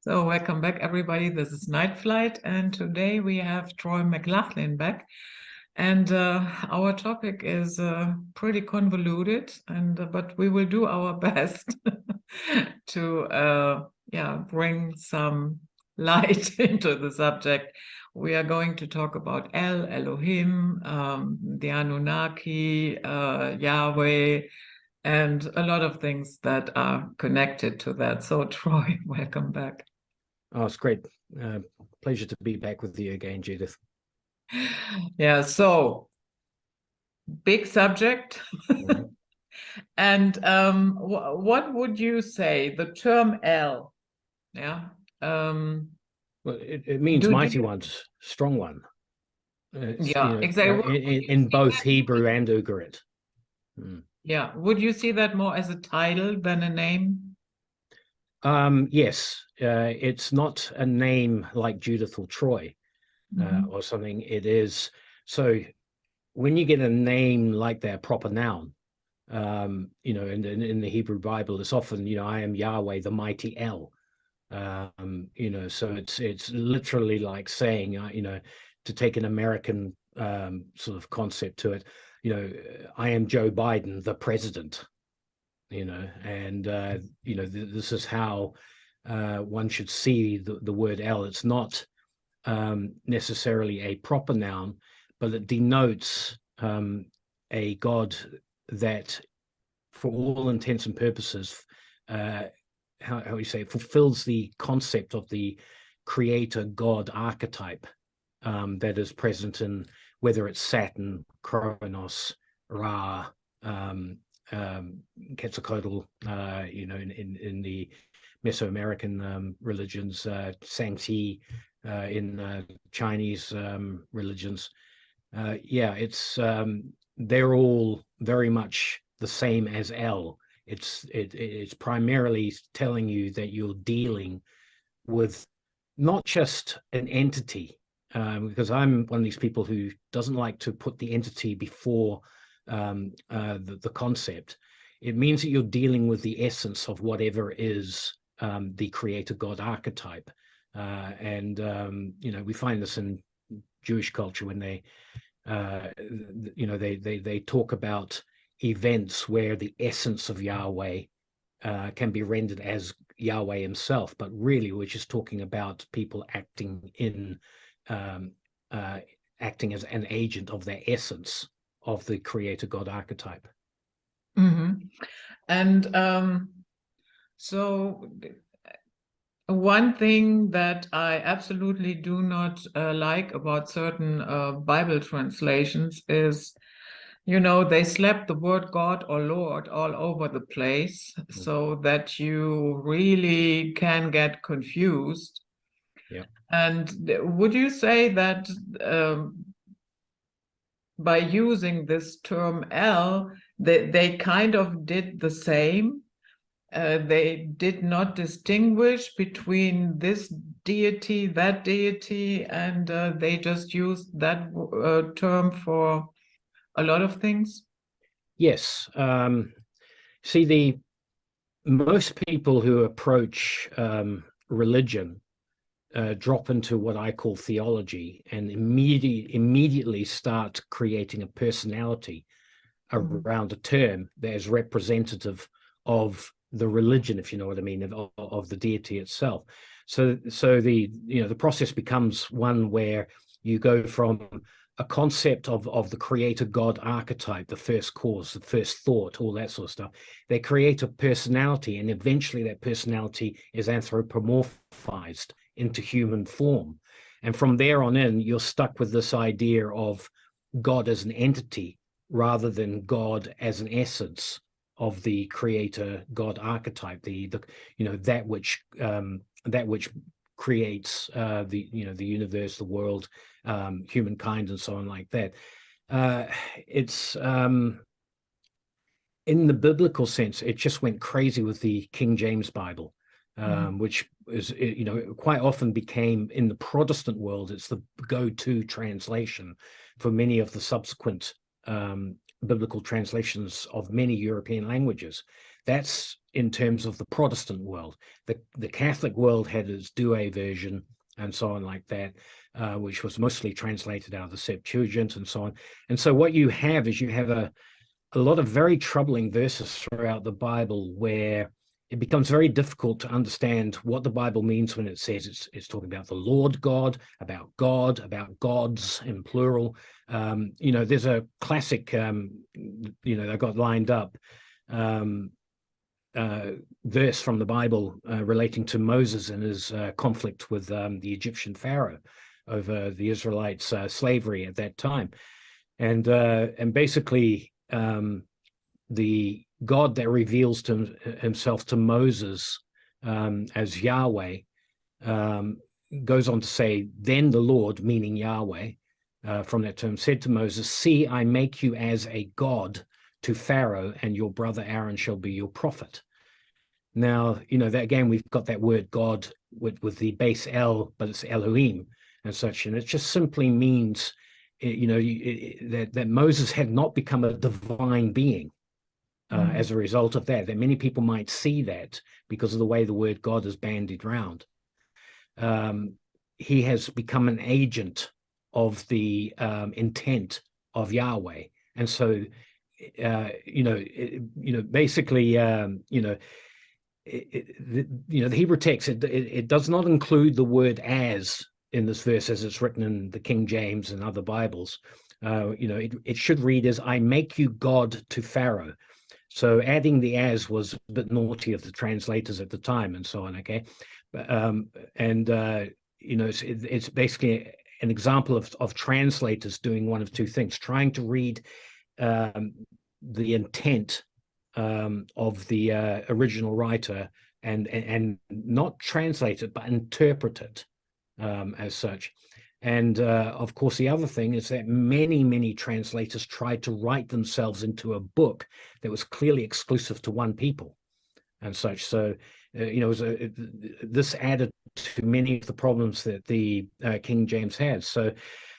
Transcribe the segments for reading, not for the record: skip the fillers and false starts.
So welcome back, everybody. This is Night Flight, and today we have Troy McLachlan back. And our topic is pretty convoluted, and but we will do our best to bring some light into the subject. We are going to talk about Elohim, the Anunnaki, Yahweh, and a lot of things that are connected to that. So Troy, welcome back. Oh, it's great. Pleasure to be back with you again, Judith. Yeah, so big subject. Mhm. And what would you say, the term El? Yeah. Well, it means mighty ones, strong one. Yeah, exactly. In both Hebrew and Ugarit. Yeah. Would you see that more as a title than a name? Yes. It's not a name like Judith or Troy or something. It is. So when you get a name like that, proper noun, in the Hebrew Bible, it's often, I am Yahweh, the mighty El. So it's literally like saying, to take an American sort of concept to it, I am Joe Biden, the president, this is how one should see the word El. It's not necessarily a proper noun, but it denotes a God that, for all intents and purposes, how you say, fulfills the concept of the creator God archetype that is present in, whether it's Saturn, Kronos, Ra, Quetzalcoatl, in the Mesoamerican religions, Shang-Chi in Chinese religions. It's they're all very much the same as El. It's primarily telling you that you're dealing with not just an entity, because I'm one of these people who doesn't like to put the entity before the concept. It means that you're dealing with the essence of whatever is the creator God archetype. We find this in Jewish culture when they talk about events where the essence of Yahweh can be rendered as Yahweh himself, but really we're just talking about people acting as an agent of their essence of the creator God archetype. And so one thing that I absolutely do not like about certain Bible translations is, they slap the word God or Lord all over the place so that you really can get confused. Yeah. And would you say that by using this term El, they kind of did the same? They did not distinguish between this deity, that deity, and they just used that term for a lot of things? Yes. See, most people who approach religion drop into what I call theology and immediately start creating a personality around a term that is representative of the religion, if you know what I mean, of the deity itself. So the process becomes one where you go from a concept of the creator God archetype, the first cause, the first thought, all that sort of stuff. They create a personality, and eventually that personality is anthropomorphized into human form. And from there on in, you're stuck with this idea of God as an entity rather than God as an essence of the creator God archetype, that which creates the universe, the world, humankind, and so on like that. It's in the biblical sense, it just went crazy with the King James Bible, which is, quite often became, in the Protestant world, it's the go-to translation for many of the subsequent biblical translations of many European languages. That's in terms of the Protestant world. The Catholic world had its Douay version and so on like that, which was mostly translated out of the Septuagint and so on. And so what you have is you have a lot of very troubling verses throughout the Bible where it becomes very difficult to understand what the Bible means when it says it's talking about the Lord God, about gods in plural. There's a classic, I got lined up verse from the Bible relating to Moses and his conflict with the Egyptian Pharaoh over the Israelites' slavery at that time. And basically, the God that reveals to himself to Moses as Yahweh goes on to say, then the Lord, meaning Yahweh, from that term, said to Moses, see, I make you as a God to Pharaoh, and your brother Aaron shall be your prophet. Now, that again, we've got that word God with the base L, but it's Elohim and such, and it just simply means, that Moses had not become a divine being. As a result of that many people might see that because of the way the word God is bandied around. He has become an agent of the intent of Yahweh. And so, basically, the Hebrew text, it does not include the word as in this verse as it's written in the King James and other Bibles. It should read as, I make you God to Pharaoh. So adding the as was a bit naughty of the translators at the time and so on, okay? It's basically an example of translators doing one of two things, trying to read the intent of the original writer and not translate it, but interpret it as such. And of course, the other thing is that many translators tried to write themselves into a book that was clearly exclusive to one people and such. So, this added to many of the problems that the King James had. So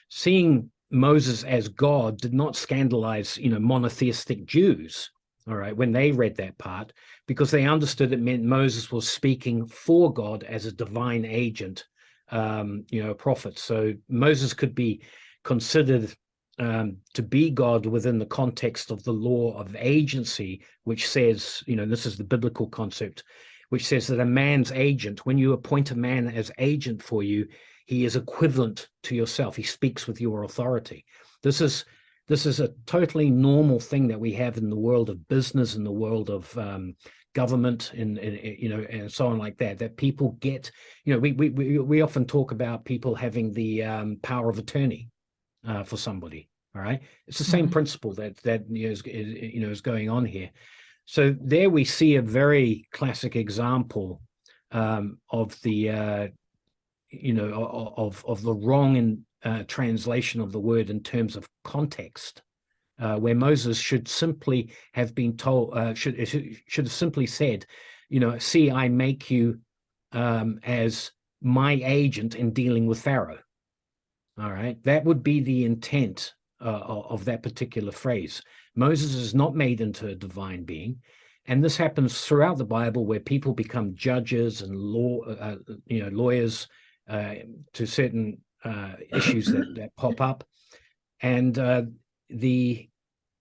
seeing Moses as God did not scandalize, monotheistic Jews, all right, when they read that part, because they understood it meant Moses was speaking for God as a divine agent, a prophet. So Moses could be considered to be God within the context of the law of agency, which says, this is the biblical concept, which says that a man's agent, when you appoint a man as agent for you, he is equivalent to yourself. He speaks with your authority. This is a totally normal thing that we have in the world of business, in the world of government, and so on like that. That people get, we often talk about people having the power of attorney for somebody. All right, it's the same principle that is going on here. So there we see a very classic example of the of the wrong translation of the word in terms of context, where Moses should simply have been told, should have simply said, see, I make you as my agent in dealing with Pharaoh. All right, that would be the intent of that particular phrase. Moses is not made into a divine being, and this happens throughout the Bible, where people become judges and lawyers to certain issues that pop up, and the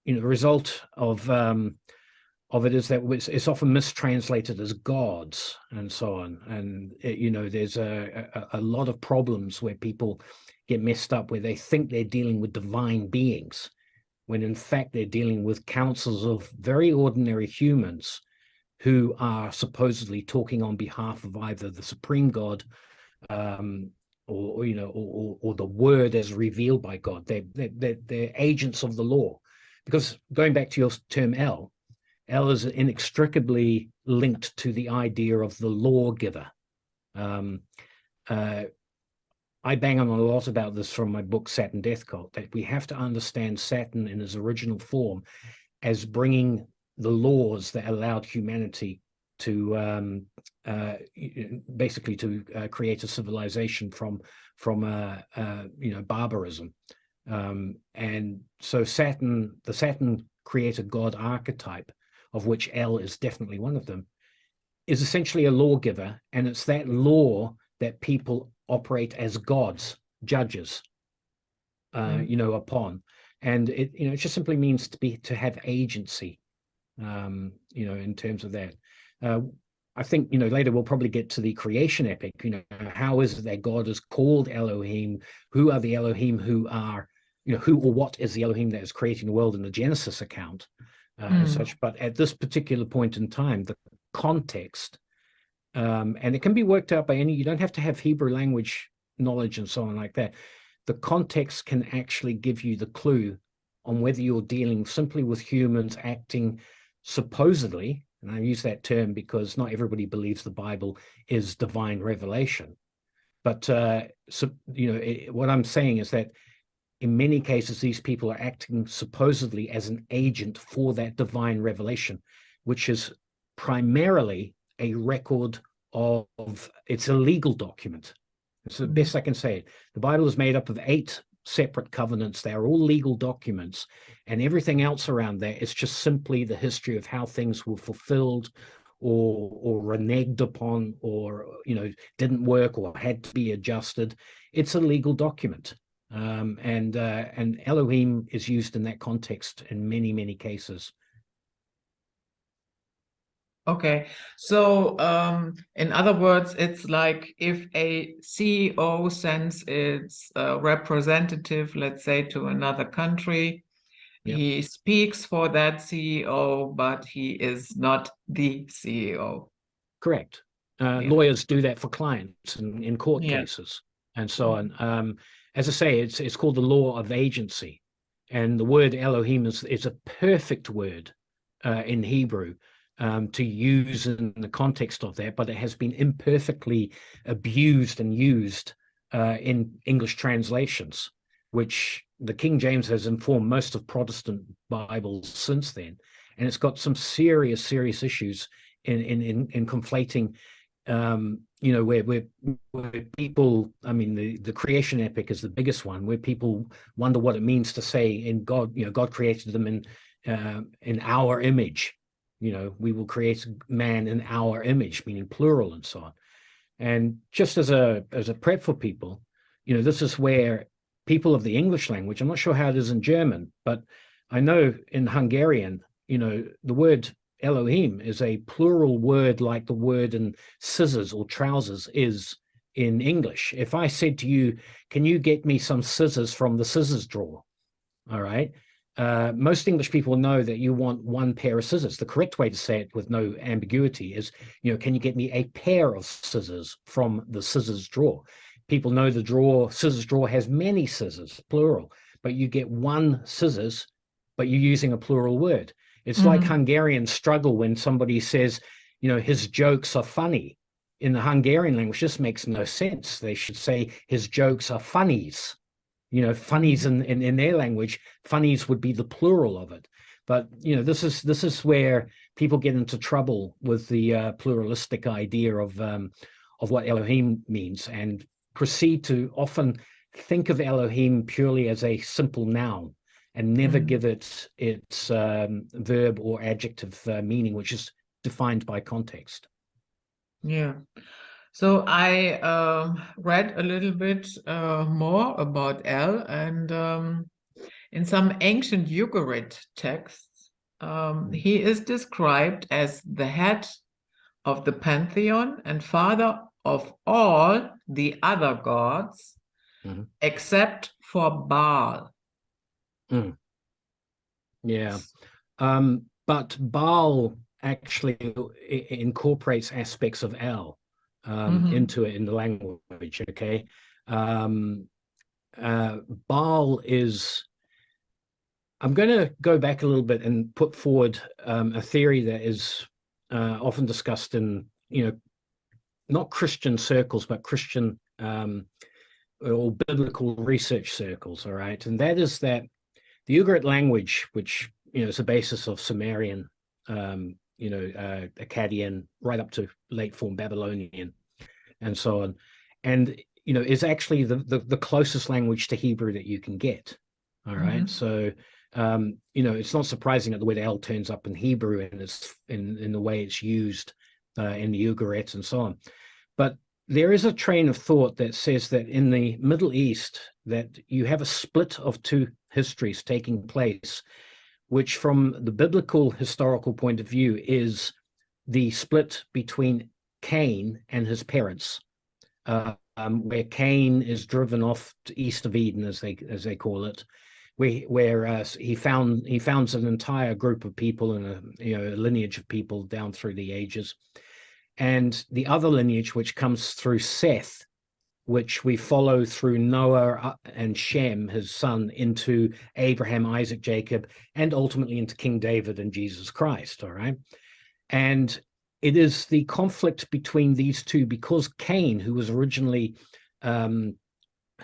result of it is that it's often mistranslated as gods and so on, and there's a lot of problems where people get messed up, where they think they're dealing with divine beings, when in fact they're dealing with councils of very ordinary humans who are supposedly talking on behalf of either the supreme God, or the word as revealed by God. They're agents of the law. Because going back to your term L is inextricably linked to the idea of the lawgiver. I bang on a lot about this from my book, Saturn Death Cult, that we have to understand Saturn in his original form as bringing the laws that allowed humanity to basically to create a civilization from barbarism. And so the Saturn creator God archetype, of which L is definitely one of them, is essentially a lawgiver, and it's that law that people operate as gods, judges, upon. And it just simply means to have agency, in terms of that. I think, later we'll probably get to the creation epic. How is it that God is called Elohim? Who are the Elohim who are, who or what is the Elohim that is creating the world in the Genesis account and such? But at this particular point in time, the context, and it can be worked out by you don't have to have Hebrew language knowledge and so on like that. The context can actually give you the clue on whether you're dealing simply with humans acting supposedly, and I use that term because not everybody believes the Bible is divine revelation. But what I'm saying is that in many cases, these people are acting supposedly as an agent for that divine revelation, which is primarily a record of, it's a legal document. It's the best I can say it. The Bible is made up of 8 separate covenants. They are all legal documents, and everything else around there is just simply the history of how things were fulfilled or reneged upon, or didn't work or had to be adjusted. It's a legal document, and Elohim is used in that context in many, many cases. Okay, so in other words, it's like if a CEO sends its representative, let's say, to another country, Yep. he speaks for that CEO, but he is not the CEO. Correct. Yeah. Lawyers do that for clients in court Yeah. cases and so on. As I say, it's called the law of agency, and the word Elohim is a perfect word in Hebrew to use in the context of that, but it has been imperfectly abused and used in English translations, which the King James has informed most of Protestant Bibles since then, and it's got some serious issues in conflating, where people, I mean, the creation epic is the biggest one, where people wonder what it means to say in God, God created them in our image. We will create man in our image, meaning plural and so on. And just as a prep for people, this is where people of the English language, I'm not sure how it is in German, but I know in Hungarian, the word Elohim is a plural word, like the word in scissors or trousers is in English. If I said to you, can you get me some scissors from the scissors drawer? All right. Most English people know that you want one pair of scissors. The correct way to say it with no ambiguity is, can you get me a pair of scissors from the scissors drawer? People know the scissors drawer has many scissors, plural, but you get one scissors, but you're using a plural word. It's like Hungarians struggle when somebody says, his jokes are funny. In the Hungarian language, this makes no sense. They should say his jokes are funnies. Funnies in their language, funnies would be the plural of it. But this is where people get into trouble with the pluralistic idea of what Elohim means, and proceed to often think of Elohim purely as a simple noun and never give it its verb or adjective meaning, which is defined by context. Yeah. So I read a little bit more about El, and in some ancient Ugarit texts, he is described as the head of the pantheon and father of all the other gods, except for Baal. Yeah. But Baal actually incorporates aspects of El into it in the language. Okay. Baal is, I'm going to go back a little bit and put forward a theory that is often discussed in, not Christian circles, but Christian or biblical research circles. All right. And that is that the Ugarit language, which, is the basis of Sumerian, Akkadian, right up to late form Babylonian and so on, and is actually the closest language to Hebrew that you can get. All right. So it's not surprising that the word El turns up in Hebrew, and it's in the way it's used in the Ugarit and so on. But there is a train of thought that says that in the Middle East, that you have a split of two histories taking place, which from the biblical historical point of view is the split between Cain and his parents, where Cain is driven off to east of Eden, as they call it, where he founds an entire group of people and a lineage of people down through the ages, and the other lineage which comes through Seth, which we follow through Noah and Shem, his son, into Abraham, Isaac, Jacob, and ultimately into King David and Jesus Christ. All right, and it is the conflict between these two, because Cain, who was originally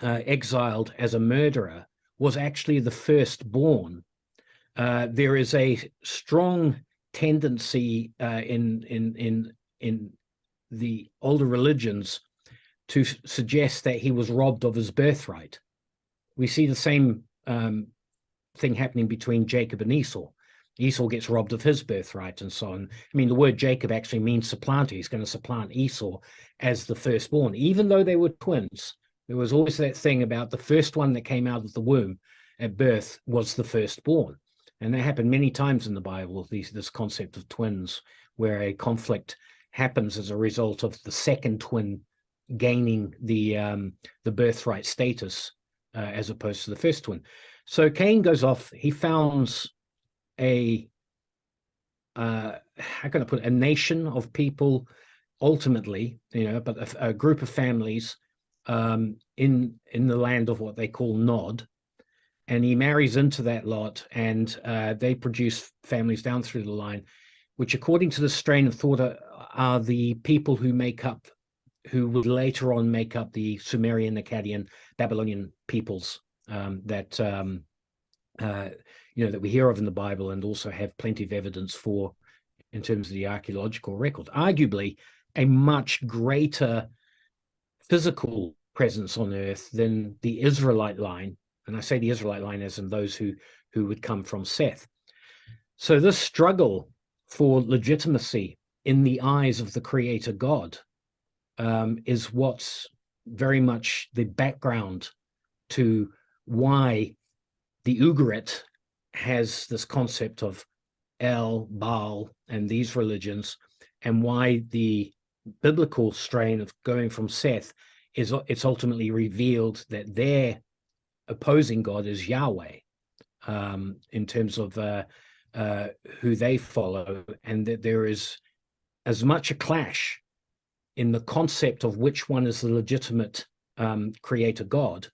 exiled as a murderer, was actually the firstborn. There is a strong tendency in the older religions to suggest that he was robbed of his birthright. We see the same thing happening between Jacob and Esau. Esau gets robbed of his birthright and so on. I mean, the word Jacob actually means supplanter. He's going to supplant Esau as the firstborn, even though they were twins. There was always that thing about the first one that came out of the womb at birth was the firstborn. And that happened many times in the Bible, this concept of twins, where a conflict happens as a result of the second twin gaining the birthright status as opposed to the first twin. So Cain goes off, he founds how can I put it, a nation of people ultimately, but a group of families in the land of what they call Nod, and he marries into that lot, and they produce families down through the line, which according to the strain of thought are the people who would later on make up the Sumerian, Akkadian, Babylonian peoples that we hear of in the Bible, and also have plenty of evidence for in terms of the archaeological record. Arguably a much greater physical presence on earth than the Israelite line, and I say the Israelite line as in those who would come from Seth. So this struggle for legitimacy in the eyes of the Creator God is what's very much the background to why the Ugarit has this concept of El, Baal, and these religions, and why the biblical strain of going from Seth it's ultimately revealed that their opposing God is Yahweh, in terms of who they follow, and that there is as much a clash in the concept of which one is the legitimate creator God,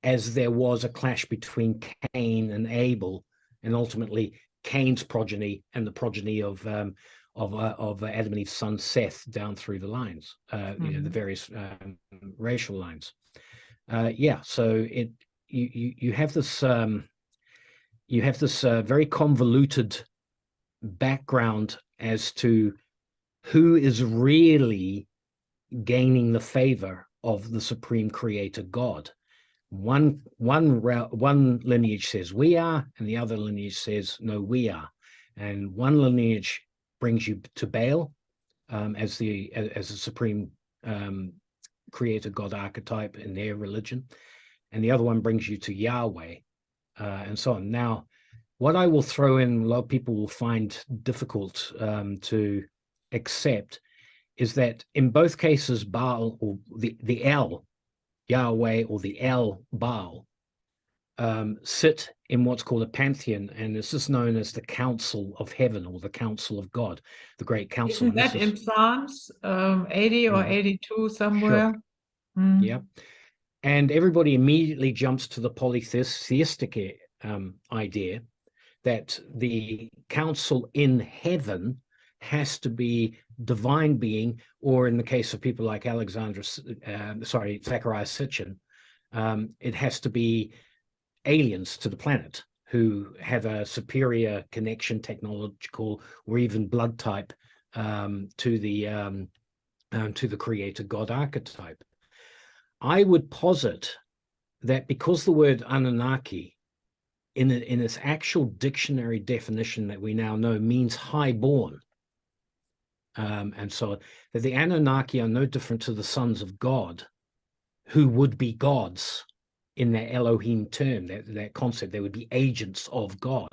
as there was a clash between Cain and Abel, and ultimately Cain's progeny and the progeny of Adam and Eve's son Seth down through the lines, the various racial lines. So you have this very convoluted background as to who is really gaining the favor of the supreme creator God. One lineage says we are, and the other lineage says no, we are. And one lineage brings you to Baal as a supreme creator God archetype in their religion, and the other one brings you to Yahweh, and so on. Now, what I will throw in, a lot of people will find difficult to accept, is that in both cases, Baal, or the El, Yahweh, or the El, Baal, sit in what's called a pantheon, and this is known as the Council of Heaven, or the Council of God, the Great Council. Isn't that in Psalms 80 or 82 somewhere? Sure. Yeah. And everybody immediately jumps to the polytheistic idea that the council in heaven has to be divine being, or in the case of people like Zachariah Sitchin, it has to be aliens to the planet who have a superior connection, technological or even blood type, to the creator God archetype. I would posit that because the word Anunnaki in its actual dictionary definition that we now know means highborn, and so that the Anunnaki are no different to the sons of God, who would be gods in that Elohim term, that concept. They would be agents of God,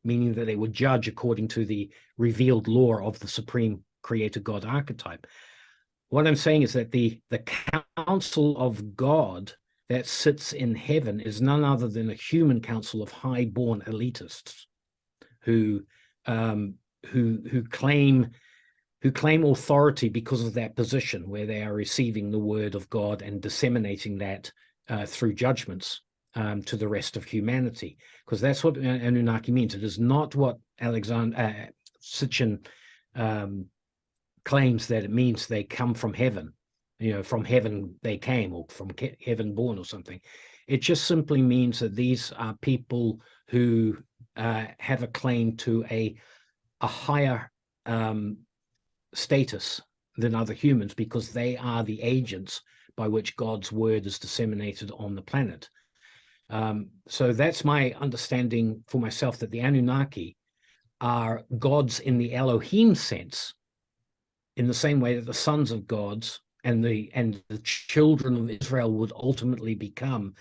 meaning that they would judge according to the revealed law of the supreme creator God archetype. What I'm saying is that the council of God that sits in heaven is none other than a human council of high-born elitists who claim authority because of that position where they are receiving the word of God and disseminating that through judgments to the rest of humanity, because that's what Anunnaki means. It is not what Alexander Sitchin claims that it means they come from heaven, from heaven they came, or from heaven born or something. It just simply means that these are people who have a claim to a higher status than other humans, because they are the agents by which God's word is disseminated on the planet. So that's my understanding for myself, that the Anunnaki are gods in the Elohim sense, in the same way that the sons of gods and the children of Israel would ultimately become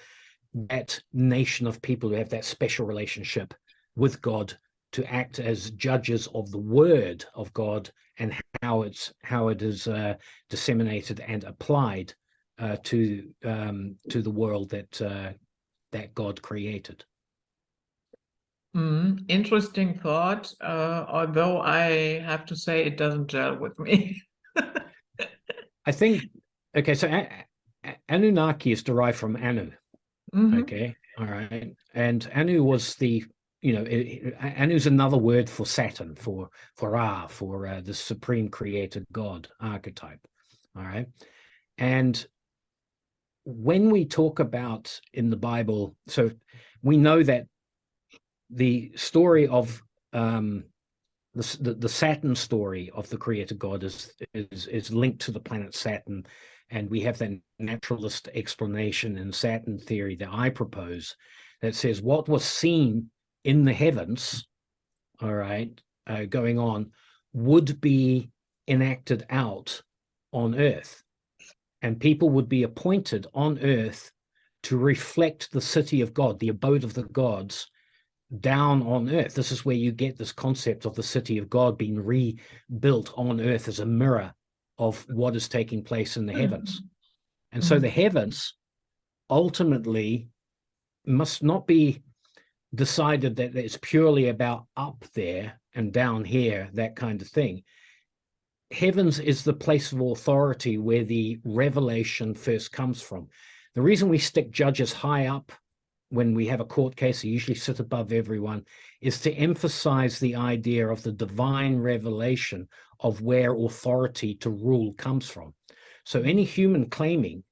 that nation of people who have that special relationship with God, to act as judges of the word of God and how it is disseminated and applied to the world that God created. Interesting thought, although I have to say it doesn't gel with me. I think, okay, so Anunnaki is derived from Anu. Okay, all right. And Anu was Anu's another word for Saturn, for Ra, for the supreme creator God archetype. All right. And when we talk about in the Bible, so we know that the story of the Saturn story of the creator God is linked to the planet Saturn, and we have that naturalist explanation in Saturn theory that I propose, that says what was seen in the heavens, all right, going on, would be enacted out on Earth, and people would be appointed on Earth to reflect the city of God, the abode of the gods, down on Earth. This is where you get this concept of the city of God being rebuilt on Earth as a mirror of what is taking place in the heavens. And so the heavens ultimately must not be decided that it's purely about up there and down here, that kind of thing. Heavens is the place of authority where the revelation first comes from. The reason we stick judges high up when we have a court case, they usually sit above everyone, is to emphasize the idea of the divine revelation of where authority to rule comes from. So any human claiming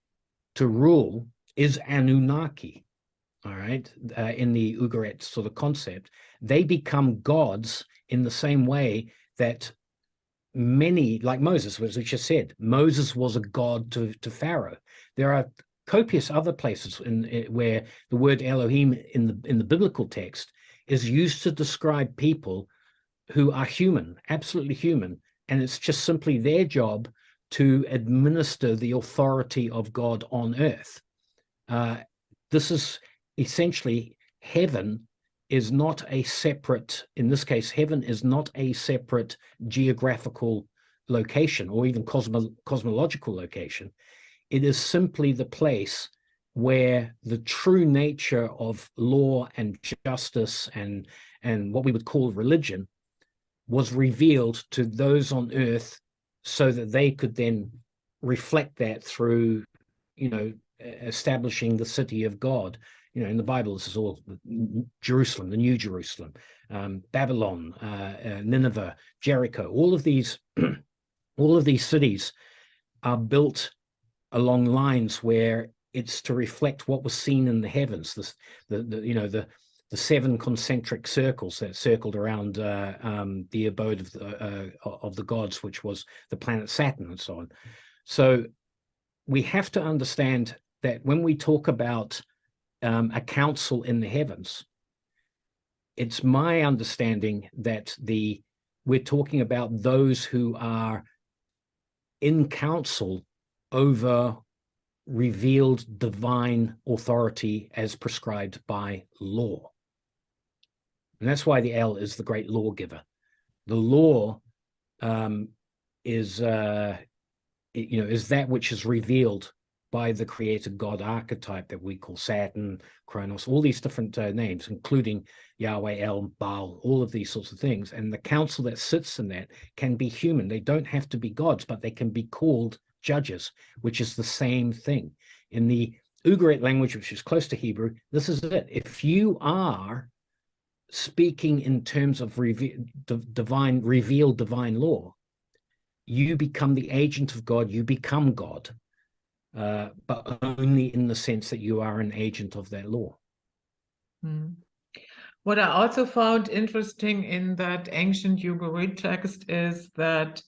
to rule is Anunnaki, all right, in the Ugarit sort of concept. They become gods in the same way that many, like Moses, as we just said, Moses was a god to Pharaoh. There are copious other places where the word Elohim in the biblical text is used to describe people who are human, absolutely human, and it's just simply their job to administer the authority of God on earth. This is essentially, heaven is not a separate, in this case, heaven is not a separate geographical location or even cosmological location. It is simply the place where the true nature of law and justice and what we would call religion was revealed to those on earth, so that they could then reflect that through, establishing the city of God. In the Bible, this is all Jerusalem, the New Jerusalem, Babylon, Nineveh, Jericho. All of these cities are built along lines where it's to reflect what was seen in the heavens. The seven concentric circles that circled around the abode of the gods, which was the planet Saturn, and so on. So we have to understand that when we talk about a council in the heavens, it's my understanding that the we're talking about those who are in council over revealed divine authority as prescribed by law. And that's why the El is the great lawgiver. The law is that which is revealed by the creator God archetype that we call Saturn, Kronos, all these different names, including Yahweh, El, Baal, all of these sorts of things. And the council that sits in that can be human. They don't have to be gods, but they can be called judges, which is the same thing. In the Ugarit language, which is close to Hebrew, this is it. If you are speaking in terms of revealed divine law, you become the agent of God, you become God, but only in the sense that you are an agent of that law. What I also found interesting in that ancient Ugarit text is that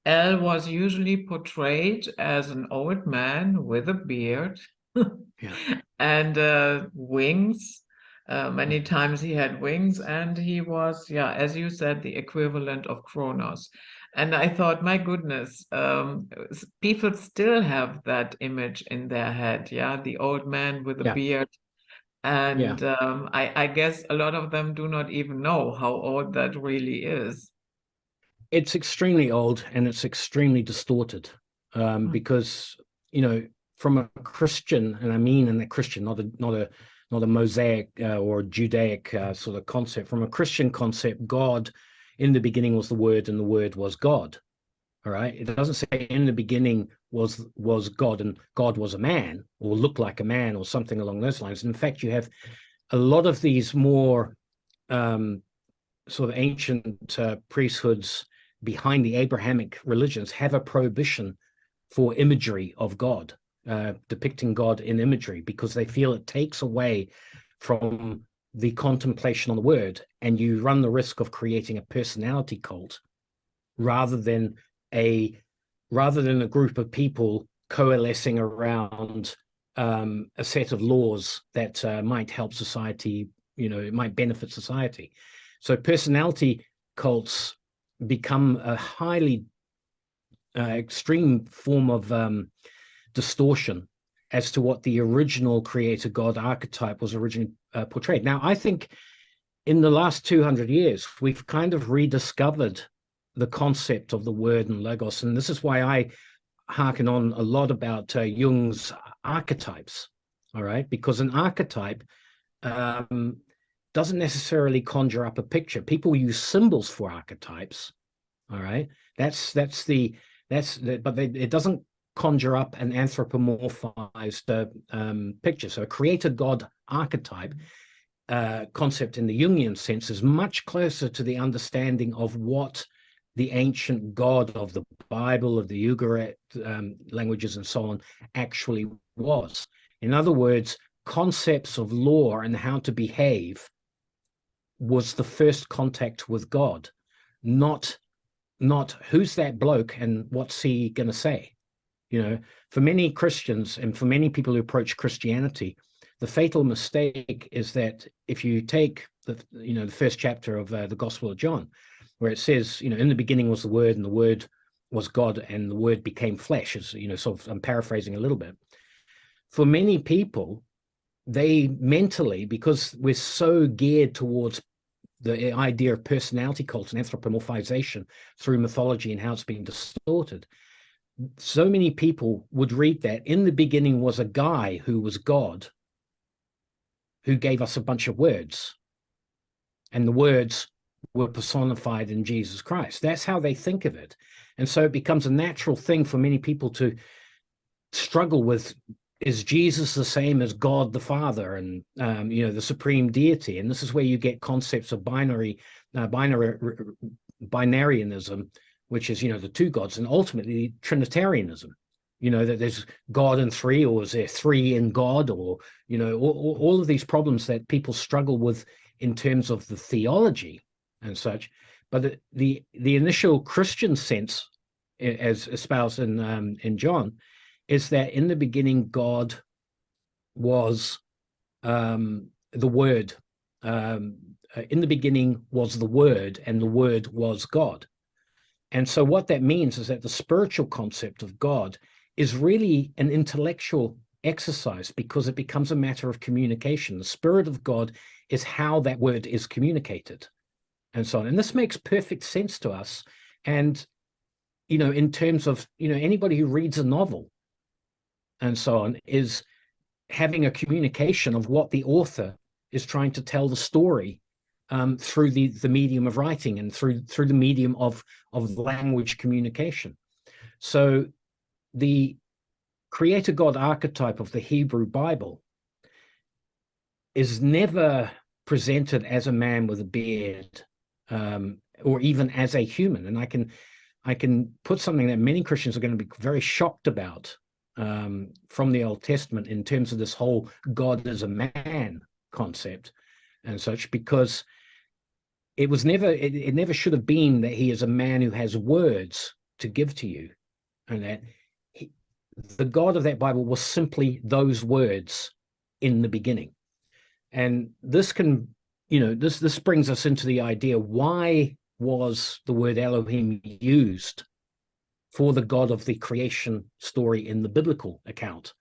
El was usually portrayed as an old man with a beard and wings. Many times he had wings, and he was, as you said, the equivalent of Kronos. And I thought, my goodness, people still have that image in their head, the old man with a beard. And I guess a lot of them do not even know how old that really is. It's extremely old, and it's extremely distorted because, from a Christian, and I mean in a Christian, not a Mosaic or Judaic sort of concept. From a Christian concept, God in the beginning was the Word, and the Word was God. All right. It doesn't say in the beginning was God, and God was a man, or looked like a man, or something along those lines. In fact, you have a lot of these more sort of ancient priesthoods behind the Abrahamic religions have a prohibition for imagery of God, depicting God in imagery, because they feel it takes away from the contemplation on the word, and you run the risk of creating a personality cult rather than a group of people coalescing around a set of laws that might help society, it might benefit society. So personality cults become a highly extreme form of distortion as to what the original creator God archetype was originally portrayed. Now, I think in the last 200 years, we've kind of rediscovered the concept of the word and logos. And this is why I hearken on a lot about Jung's archetypes, all right? Because an archetype doesn't necessarily conjure up a picture. People use symbols for archetypes, all right? But it doesn't conjure up an anthropomorphized picture. So a created God archetype concept in the Jungian sense is much closer to the understanding of what the ancient God of the Bible, of the Ugarit languages and so on, actually was. In other words, concepts of law and how to behave was the first contact with God, not who's that bloke and what's he going to say. For many Christians and for many people who approach Christianity, the fatal mistake is that if you take the first chapter of the Gospel of John, where it says, in the beginning was the Word, and the Word was God, and the Word became flesh, as sort of, I'm paraphrasing a little bit. For many people, they mentally, because we're so geared towards the idea of personality cults and anthropomorphization through mythology and how it's being distorted, so many people would read that in the beginning was a guy who was God, who gave us a bunch of words, and the words were personified in Jesus Christ. That's how they think of it. And so it becomes a natural thing for many people to struggle with, is Jesus the same as God the Father and the supreme deity? And this is where you get concepts of binarianism, which is the two gods, and ultimately Trinitarianism. That there's God in three, or is there three in God, or all of these problems that people struggle with in terms of the theology and such. But the initial Christian sense, as espoused in John, is that in the beginning God was the Word, in the beginning was the Word, and the Word was God. And so what that means is that the spiritual concept of God is really an intellectual exercise, because it becomes a matter of communication. The Spirit of God is how that word is communicated, and so on. And this makes perfect sense to us. And, in terms of, anybody who reads a novel and so on is having a communication of what the author is trying to tell the story through the medium of writing and through the medium of language communication. So the creator God archetype of the Hebrew Bible is never presented as a man with a beard, or even as a human. And I can put something that many Christians are going to be very shocked about from the Old Testament in terms of this whole God as a man concept and such, because it was never, it never should have been that he is a man who has words to give to you, and that the God of that Bible was simply those words in the beginning. And this can, this brings us into the idea, why was the word Elohim used for the God of the creation story in the biblical account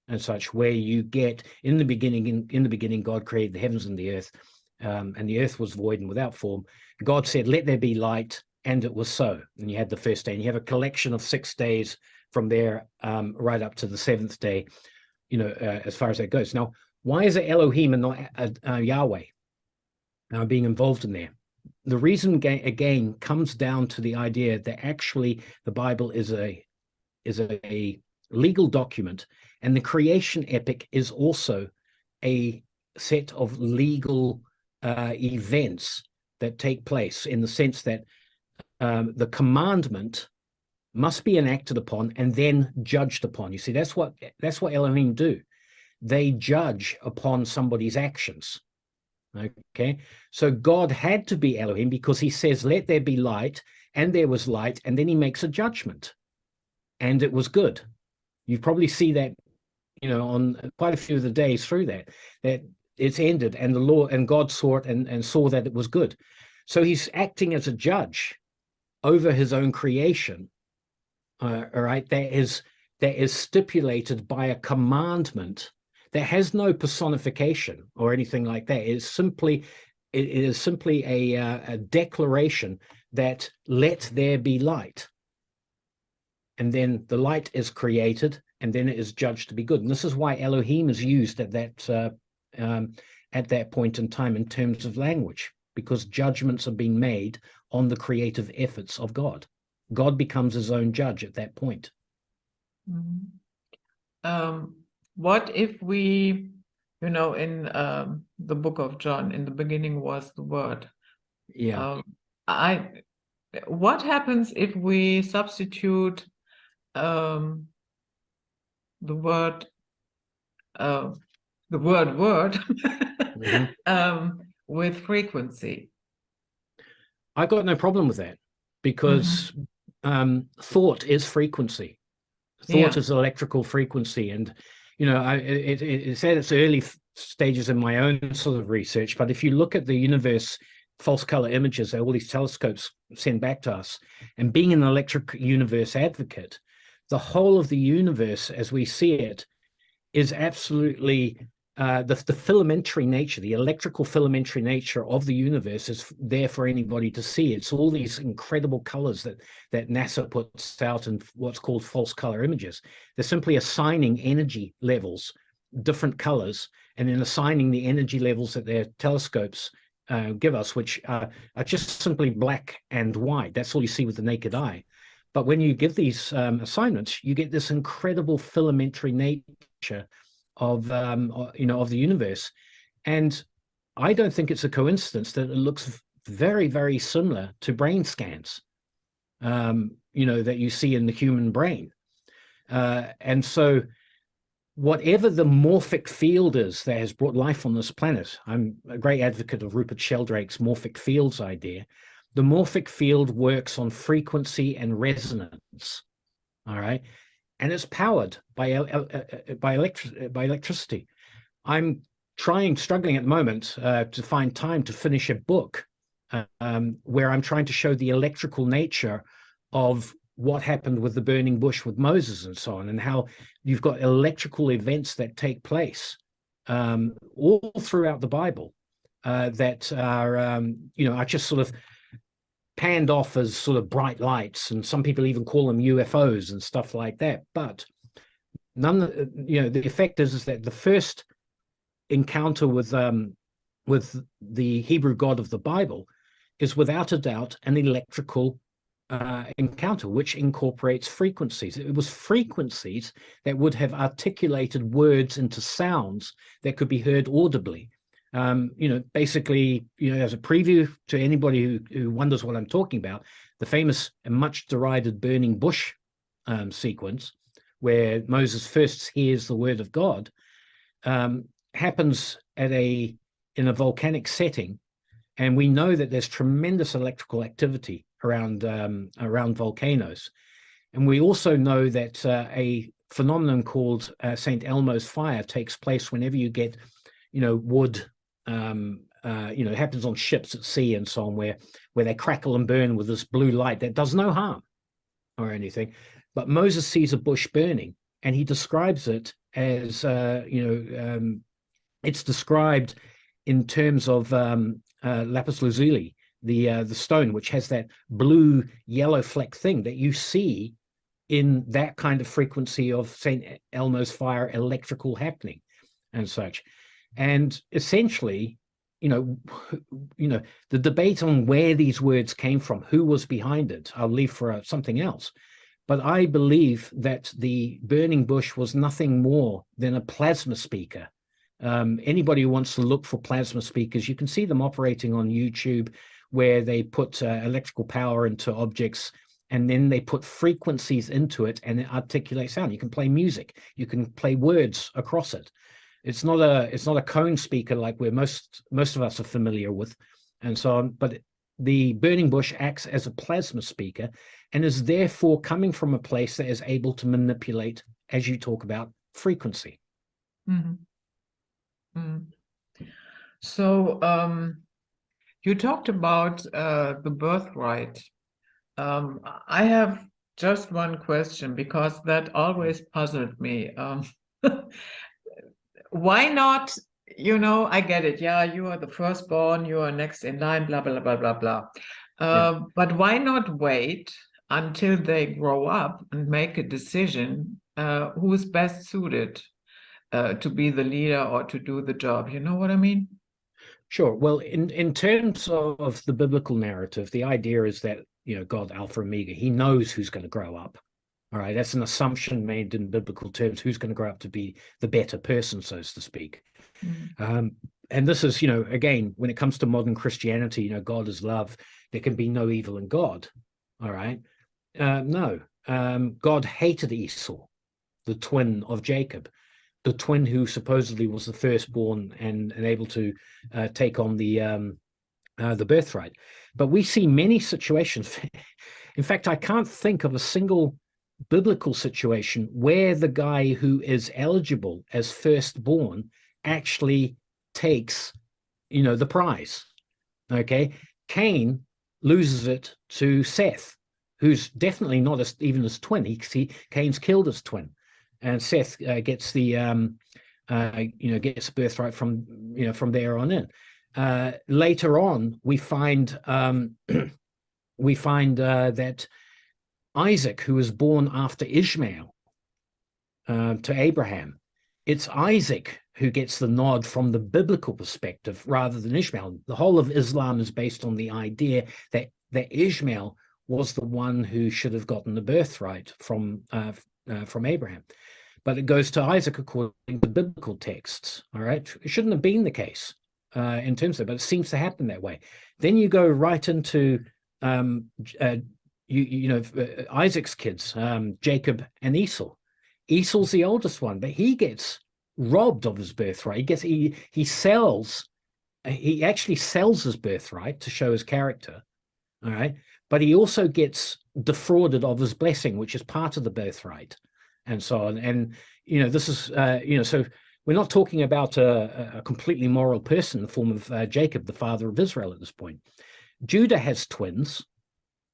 and such, where you get in the beginning God created the heavens and the earth, and the earth was void and without form. God said, let there be light, and it was so. And you had the first day, and you have a collection of 6 days from there right up to the 7th day, as far as that goes. Now, why is it Elohim and not Yahweh being involved in there? The reason, again, comes down to the idea that actually the Bible is a legal document, and the creation epic is also a set of legal events that take place, in the sense that the commandment must be enacted upon and then judged upon. You see, that's what Elohim do. They judge upon somebody's actions. Okay, so God had to be Elohim because he says, let there be light, and there was light, and then he makes a judgment, and it was good. You probably see that, on quite a few of the days through that it's ended, and the Lord and God saw it and saw that it was good. So he's acting as a judge over his own creation, all right, that is stipulated by a commandment that has no personification or anything like that. It is simply a declaration that let there be light, and then the light is created, and then it is judged to be good. And this is why Elohim is used at that point in time in terms of language, because judgments are being made on the creative efforts of God. God becomes his own judge at that point. What if we, in the book of John, in the beginning was the Word? Yeah. What happens if we substitute the word word with frequency? I got no problem with that, because thought is frequency. Thought is electrical frequency. And, it's at its early stages in my own sort of research. But if you look at the universe, false color images that all these telescopes send back to us, and being an electric universe advocate, the whole of the universe as we see it is absolutely the filamentary nature, the electrical filamentary nature of the universe is there for anybody to see. It's all these incredible colors that NASA puts out in what's called false color images. They're simply assigning energy levels, different colors, and then assigning the energy levels that their telescopes give us, which are just simply black and white. That's all you see with the naked eye. But when you give these assignments, you get this incredible filamentary nature of the universe. And I don't think it's a coincidence that it looks very, very similar to brain scans, that you see in the human brain. And so whatever the morphic field is that has brought life on this planet, I'm a great advocate of Rupert Sheldrake's morphic fields idea. The morphic field works on frequency and resonance, all right? And it's powered by electricity. I'm struggling at the moment to find time to finish a book where I'm trying to show the electrical nature of what happened with the burning bush with Moses and so on, and how you've got electrical events that take place all throughout the Bible that are, are just sort of panned off as sort of bright lights, and some people even call them UFOs and stuff like that. But the effect is that the first encounter with the Hebrew God of the Bible is without a doubt an electrical encounter, which incorporates frequencies. It was frequencies that would have articulated words into sounds that could be heard audibly. Basically, as a preview to anybody who wonders what I'm talking about, the famous and much derided burning bush sequence, where Moses first hears the word of God, happens in a volcanic setting, and we know that there's tremendous electrical activity around volcanoes, and we also know that a phenomenon called St. Elmo's fire takes place whenever you get, wood. It happens on ships at sea and so on, where they crackle and burn with this blue light that does no harm or anything. But Moses sees a bush burning, and he describes it as, it's described in terms of lapis lazuli, the stone, which has that blue yellow fleck thing that you see in that kind of frequency of St. Elmo's fire electrical happening and such. And essentially, the debate on where these words came from, who was behind it, I'll leave for something else. But I believe that the burning bush was nothing more than a plasma speaker. Anybody who wants to look for plasma speakers, you can see them operating on YouTube, where they put electrical power into objects, and then they put frequencies into it, and it articulates sound. You can play music, you can play words across it. It's not a cone speaker like where most of us are familiar with, and so on. But the burning bush acts as a plasma speaker, and is therefore coming from a place that is able to manipulate, as you talk about, frequency. Mm-hmm. Mm-hmm. So you talked about the birthright. I have just one question, because that always puzzled me. Why not, I get it. Yeah, you are the firstborn, you are next in line, blah, blah, blah, blah, blah. But why not wait until they grow up and make a decision who is best suited to be the leader or to do the job? You know what I mean? Sure. Well, in terms of the biblical narrative, the idea is that, God, Alpha and Omega, he knows who's going to grow up. All right, that's an assumption made in biblical terms, who's going to grow up to be the better person, so to speak. Mm. And this is, again, when it comes to modern Christianity, God is love. There can be no evil in God. All right. No, God hated Esau, the twin of Jacob, the twin who supposedly was the firstborn and able to take on the birthright. But we see many situations. In fact, I can't think of a single biblical situation where the guy who is eligible as firstborn actually takes, the prize. Okay, Cain loses it to Seth, who's definitely not even his twin. Cain's killed his twin, and Seth gets the gets birthright from there on in. Later on, we find that Isaac, who was born after Ishmael to Abraham, it's Isaac who gets the nod from the biblical perspective rather than Ishmael. The whole of Islam is based on the idea that Ishmael was the one who should have gotten the birthright from Abraham. But it goes to Isaac according to biblical texts. All right, it shouldn't have been the case in terms of, but it seems to happen that way. Then you go right into Isaac's kids, Jacob and Esau. Esau's the oldest one, but he gets robbed of his birthright. He actually sells his birthright to show his character. All right, but he also gets defrauded of his blessing, which is part of the birthright, and so on. And this is so we're not talking about a completely moral person in the form of Jacob, the father of Israel at this point. Judah has twins,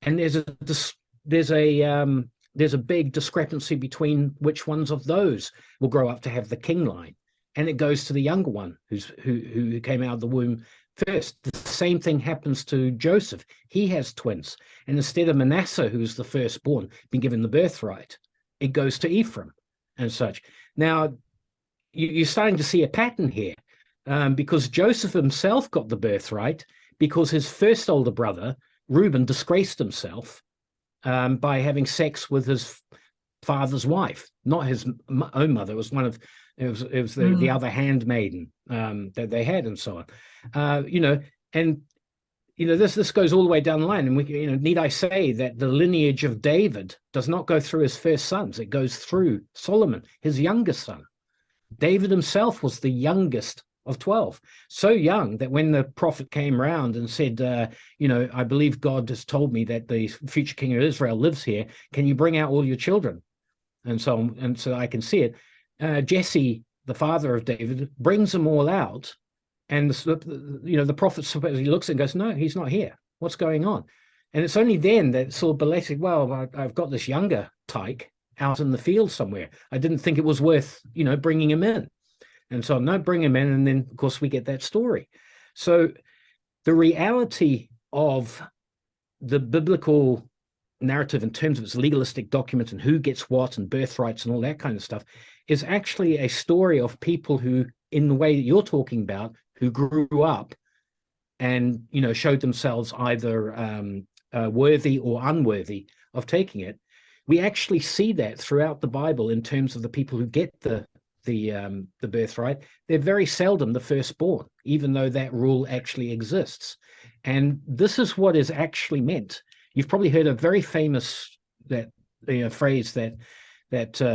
and there's a big discrepancy between which ones of those will grow up to have the king line, and it goes to the younger one who came out of the womb first. The same thing happens to Joseph. He has twins, and instead of Manasseh, who's the firstborn, being given the birthright, it goes to Ephraim and such. Now, you're starting to see a pattern here, because Joseph himself got the birthright because his first older brother, Reuben, disgraced himself by having sex with his father's wife, not his own mother. It was the other handmaiden that they had, and so on. This goes all the way down the line, and need I say that the lineage of David does not go through his first sons; it goes through Solomon, his youngest son. David himself was the youngest of 12, so young that when the prophet came around and said, I believe God has told me that the future king of Israel lives here. Can you bring out all your children? And so on, and so I can see it. Jesse, the father of David, brings them all out, and the prophet supposedly looks and goes, "No, he's not here. What's going on?" And it's only then that sort of Balaam, well, I've got this younger tyke out in the field somewhere. I didn't think it was worth, bringing him in. And so no, bring him in. And then, of course, we get that story. So the reality of the biblical narrative in terms of its legalistic documents and who gets what and birthrights and all that kind of stuff is actually a story of people who, in the way that you're talking about, who grew up and, showed themselves either worthy or unworthy of taking it. We actually see that throughout the Bible in terms of the people who get the birthright. They're very seldom the firstborn, even though that rule actually exists. And this is what is actually meant. You've probably heard a very famous phrase that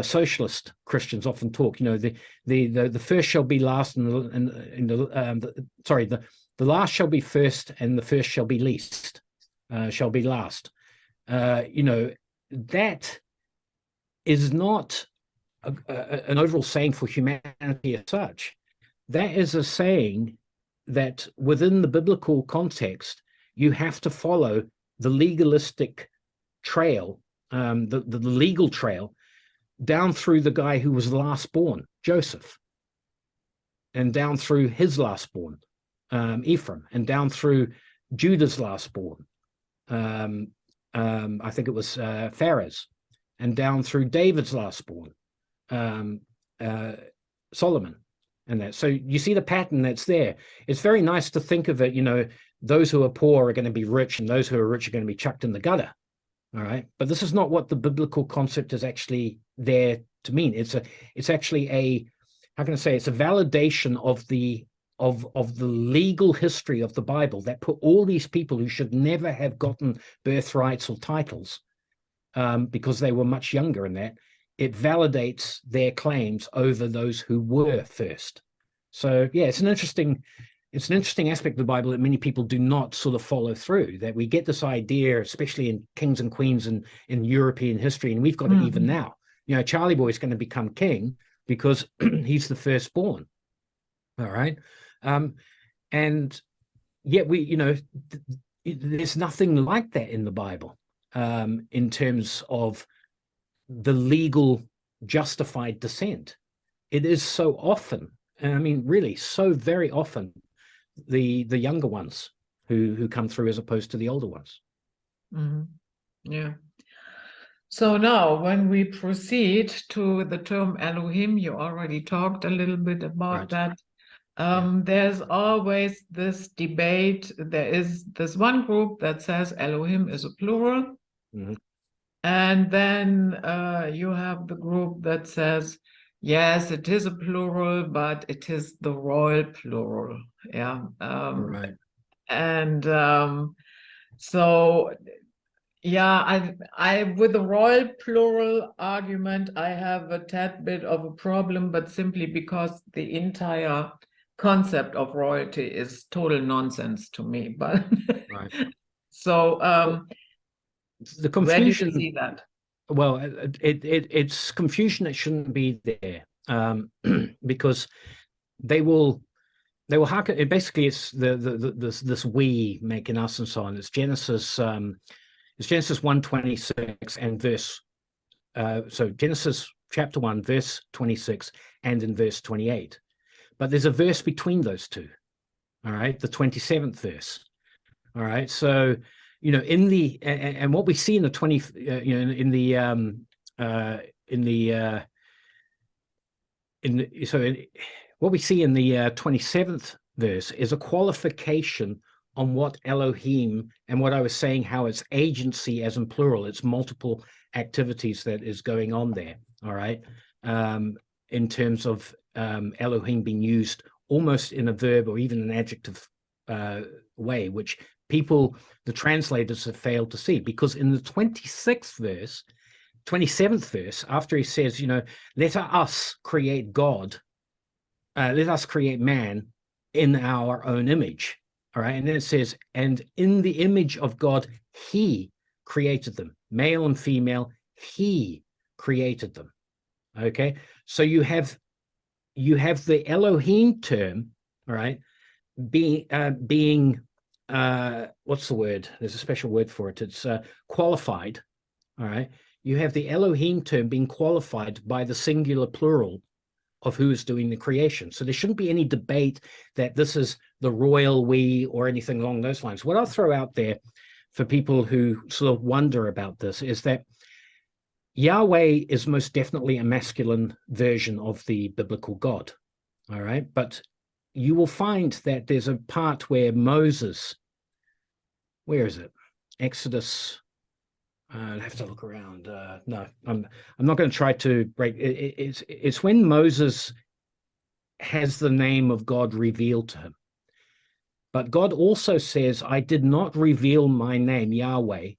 socialist Christians often talk. The first shall be last, the last shall be first, and the first shall be least, shall be last. That is not an overall saying for humanity as such. That is a saying that within the biblical context, you have to follow the legalistic trail, the legal trail, down through the guy who was the last born, Joseph, and down through his last born, Ephraim, and down through Judah's last born. I think it was Pharez, and down through David's last born, Solomon, and that. So you see the pattern that's there. It's very nice to think of it, those who are poor are going to be rich, and those who are rich are going to be chucked in the gutter. All right. But this is not what the biblical concept is actually there to mean. It's actually how can I say, it's a validation of the legal history of the Bible that put all these people who should never have gotten birthrights or titles because they were much younger in that. It validates their claims over those who were first. So yeah, it's an interesting aspect of the Bible that many people do not sort of follow through, that we get this idea, especially in kings and queens and in European history, and we've got it even now. Charlie Boy is going to become king because he's the firstborn. All right. And yet there's nothing like that in the Bible in terms of the legal justified descent. It is so often, and I mean, really so very often, the younger ones who come through as opposed to the older ones. Yeah. So now when we proceed to the term Elohim, you already talked a little bit about that. There's always this debate. There is this one group that says Elohim is a plural. And then you have the group that says, yes, it is a plural, but it is the royal plural. Yeah. Right. And so, yeah, I with the royal plural argument, I have a tad bit of a problem, but simply because the entire concept of royalty is total nonsense to me. But right. So the confusion, where do you see that? Well, it's confusion that shouldn't be there. because they will harken. Basically, it's this we making us and so on. It's Genesis 1:26 and verse. So Genesis chapter 1, verse 26, and in verse 28. But there's a verse between those two. All right, the 27th verse. All right, so in the and what we see in the 20, what we see in the 27th verse is a qualification on what Elohim, and what I was saying, how it's agency as in plural, it's multiple activities that is going on there. All right, in terms of Elohim being used almost in a verb or even an adjective way, which the translators have failed to see, because in the 27th verse, after he says, let us create God, let us create man in our own image. All right. And then it says, and in the image of God, he created them, male and female, he created them. Okay. So you have the Elohim term, all right, being what's the word? There's a special word for it. It's qualified. All right. You have the Elohim term being qualified by the singular plural of who is doing the creation. So there shouldn't be any debate that this is the royal we or anything along those lines. What I'll throw out there for people who sort of wonder about this is that Yahweh is most definitely a masculine version of the biblical God. All right. But you will find that there's a part where Moses, where is it? Exodus. I'll have to look around. No, I'm not going to try to break it. It's when Moses has the name of God revealed to him. But God also says, I did not reveal my name, Yahweh,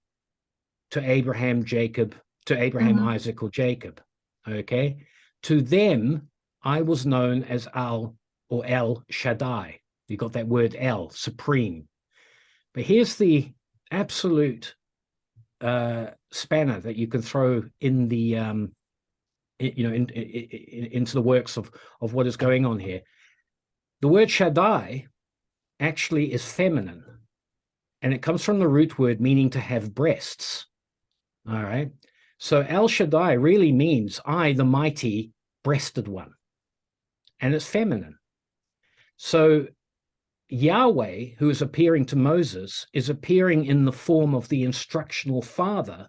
to Abraham, Isaac, or Jacob. Okay. To them, I was known as El Shaddai. You got that word El, supreme. But here's the absolute spanner that you can throw in the into the works of what is going on here. The word Shaddai actually is feminine, and it comes from the root word meaning to have breasts. All right, so El Shaddai really means I, the mighty breasted one, and it's feminine. So Yahweh, who is appearing to Moses, is appearing in the form of the instructional father.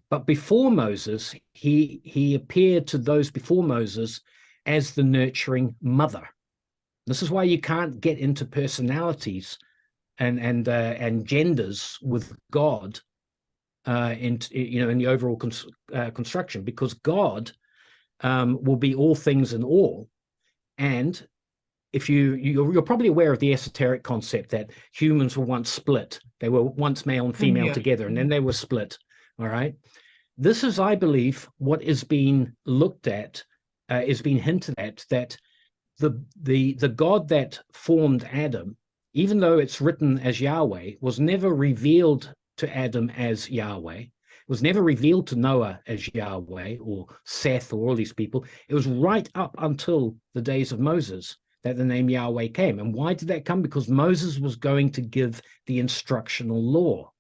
But before Moses, he appeared to those before Moses as the nurturing mother. This is why you can't get into personalities and genders with God in the overall construction, because God will be all things in all. And if you're probably aware of the esoteric concept that humans were once split. They were once male and female together, and then they were split. All right. This is, I believe, what is being looked at, is being hinted at, that the God that formed Adam, even though it's written as Yahweh, was never revealed to Adam as Yahweh. It was never revealed to Noah as Yahweh or Seth or all these people. It was right up until the days of Moses that the name Yahweh came. And why did that come? Because Moses was going to give the instructional law.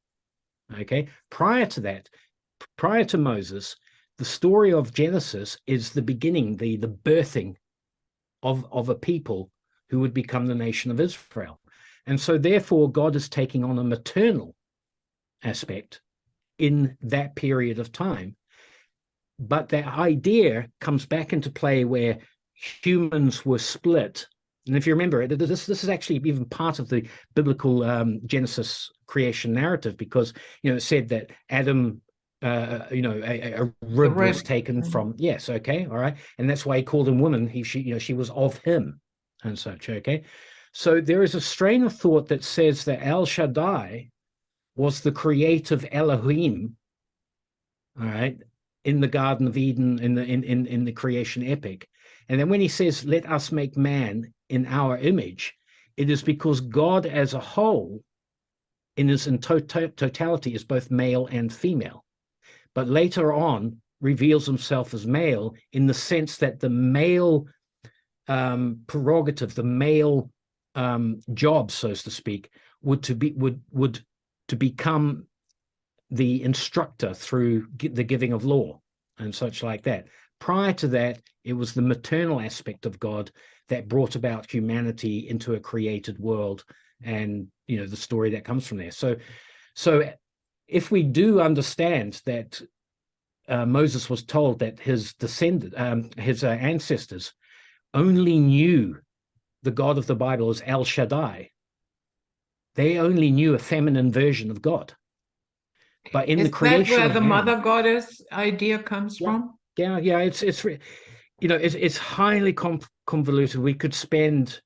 Okay. Prior to Moses, the story of Genesis is the beginning, the birthing of a people who would become the nation of Israel. And so therefore God is taking on a maternal aspect in that period of time. But that idea comes back into play where humans were split. And if you remember, this is actually even part of the biblical Genesis creation narrative, because it said that Adam, a rib was taken from, yes, okay, all right, and that's why he called him woman. She was of him, and such. Okay, so there is a strain of thought that says that El Shaddai was the creative Elohim, all right, in the Garden of Eden, in the creation epic. And then when he says, let us make man in our image, it is because God as a whole, in totality, is both male and female. But later on, reveals himself as male in the sense that the male prerogative, the male job, so to speak, would to become the instructor through the giving of law and such like that. Prior to that, it was the maternal aspect of God that brought about humanity into a created world, and the story that comes from there. So if we do understand that Moses was told that his ancestors only knew the God of the Bible as El Shaddai, they only knew a feminine version of God. But in the creation, is that where of the man, mother goddess idea comes from? Yeah, it's highly convoluted. We could spend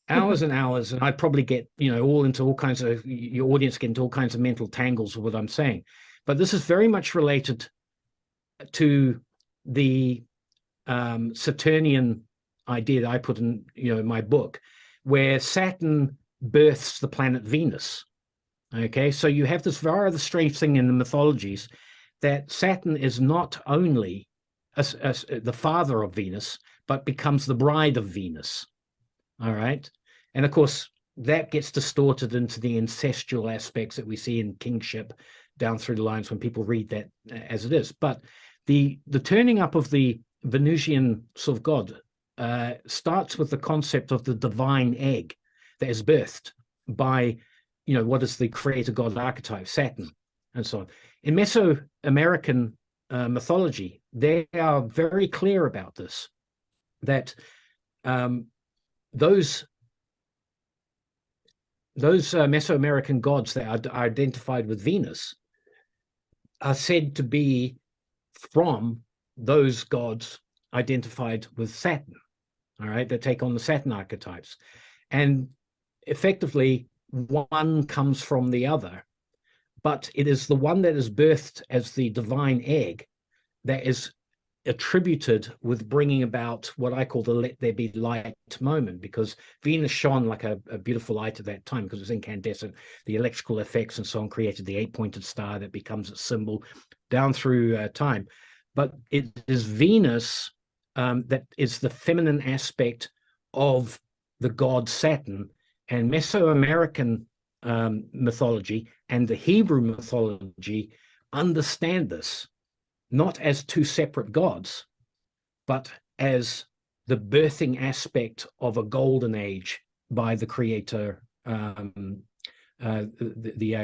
hours and hours, and I'd probably get all into all kinds of, your audience get into all kinds of mental tangles of what I'm saying. But this is very much related to the Saturnian idea that I put in my book, where Saturn births the planet Venus. Okay, so you have this rather strange thing in the mythologies that Saturn is not only the father of Venus, but becomes the bride of Venus. All right, and of course that gets distorted into the incestual aspects that we see in kingship down through the lines when people read that as it is. But the turning up of the Venusian sort of God starts with the concept of the divine egg that is birthed by what is the creator God archetype, Saturn, and so on. In Mesoamerican mythology, they are very clear about this, that those Mesoamerican gods that are identified with Venus are said to be from those gods identified with Saturn. All right, they take on the Saturn archetypes, and effectively one comes from the other, but it is the one that is birthed as the divine egg that is attributed with bringing about what I call the let there be light moment, because Venus shone like a beautiful light at that time because it was incandescent. The electrical effects and so on created the 8-pointed star that becomes its symbol down through time. But it is Venus that is the feminine aspect of the god Saturn, and Mesoamerican mythology and the Hebrew mythology understand this not as two separate gods, but as the birthing aspect of a golden age by the creator, the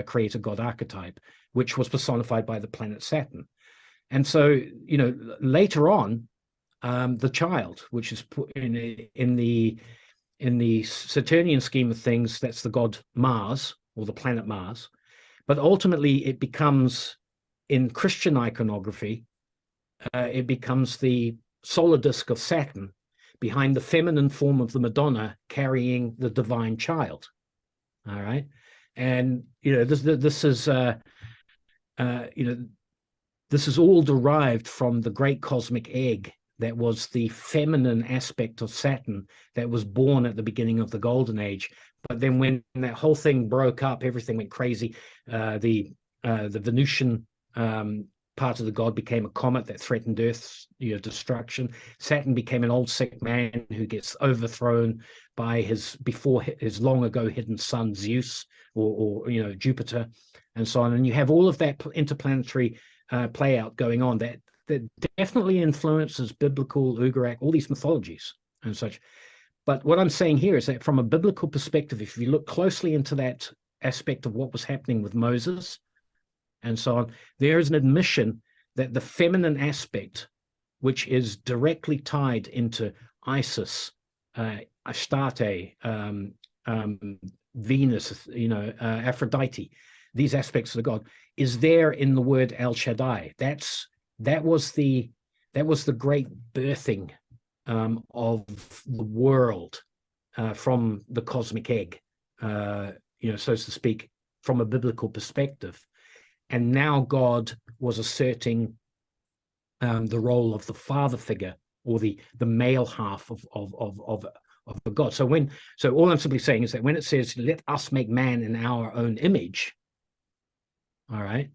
creator god archetype, which was personified by the planet Saturn. And so, later on, the child, which is put in the Saturnian scheme of things, that's the god Mars, or the planet Mars. But ultimately, it becomes, in Christian iconography, it becomes the solar disk of Saturn behind the feminine form of the Madonna carrying the divine child. All right, and this is this is all derived from the great cosmic egg that was the feminine aspect of Saturn that was born at the beginning of the Golden Age. But then when that whole thing broke up, everything went crazy. The Venusian part of the god became a comet that threatened Earth's destruction. Saturn became an old sick man who gets overthrown by his long ago hidden son Zeus, or Jupiter, and so on. And you have all of that interplanetary play out going on that definitely influences biblical, Ugarit, all these mythologies and such. But what I'm saying here is that from a biblical perspective, if you look closely into that aspect of what was happening with Moses and so on, there is an admission that the feminine aspect, which is directly tied into Isis, Astarte, Venus, Aphrodite, these aspects of the god, is there in the word El Shaddai. That was the great birthing of the world from the cosmic egg, so to speak, from a biblical perspective. And now God was asserting the role of the father figure, or the male half of the God. So all I'm simply saying is that when it says, "Let us make man in our own image," all right,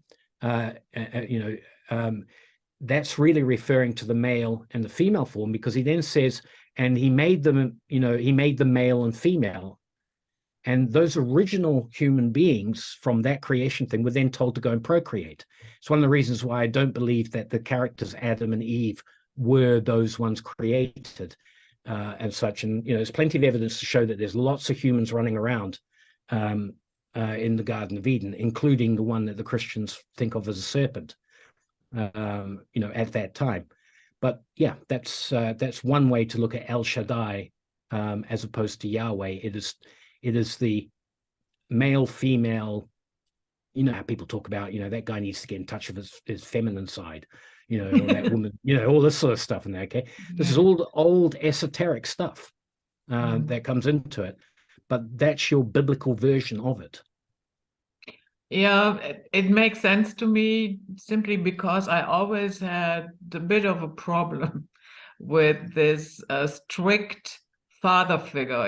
that's really referring to the male and the female form, because he then says, and he made them, he made the male and female. And those original human beings from that creation thing were then told to go and procreate. It's one of the reasons why I don't believe that the characters Adam and Eve were those ones created and such. And, there's plenty of evidence to show that there's lots of humans running around in the Garden of Eden, including the one that the Christians think of as a serpent, at that time. But yeah, that's one way to look at El Shaddai as opposed to Yahweh. It is the male, female, how people talk about, that guy needs to get in touch with his feminine side, or that woman, all this sort of stuff in there, okay? This is all the old esoteric stuff that comes into it, but that's your biblical version of it. Yeah, it makes sense to me simply because I always had a bit of a problem with this strict father figure,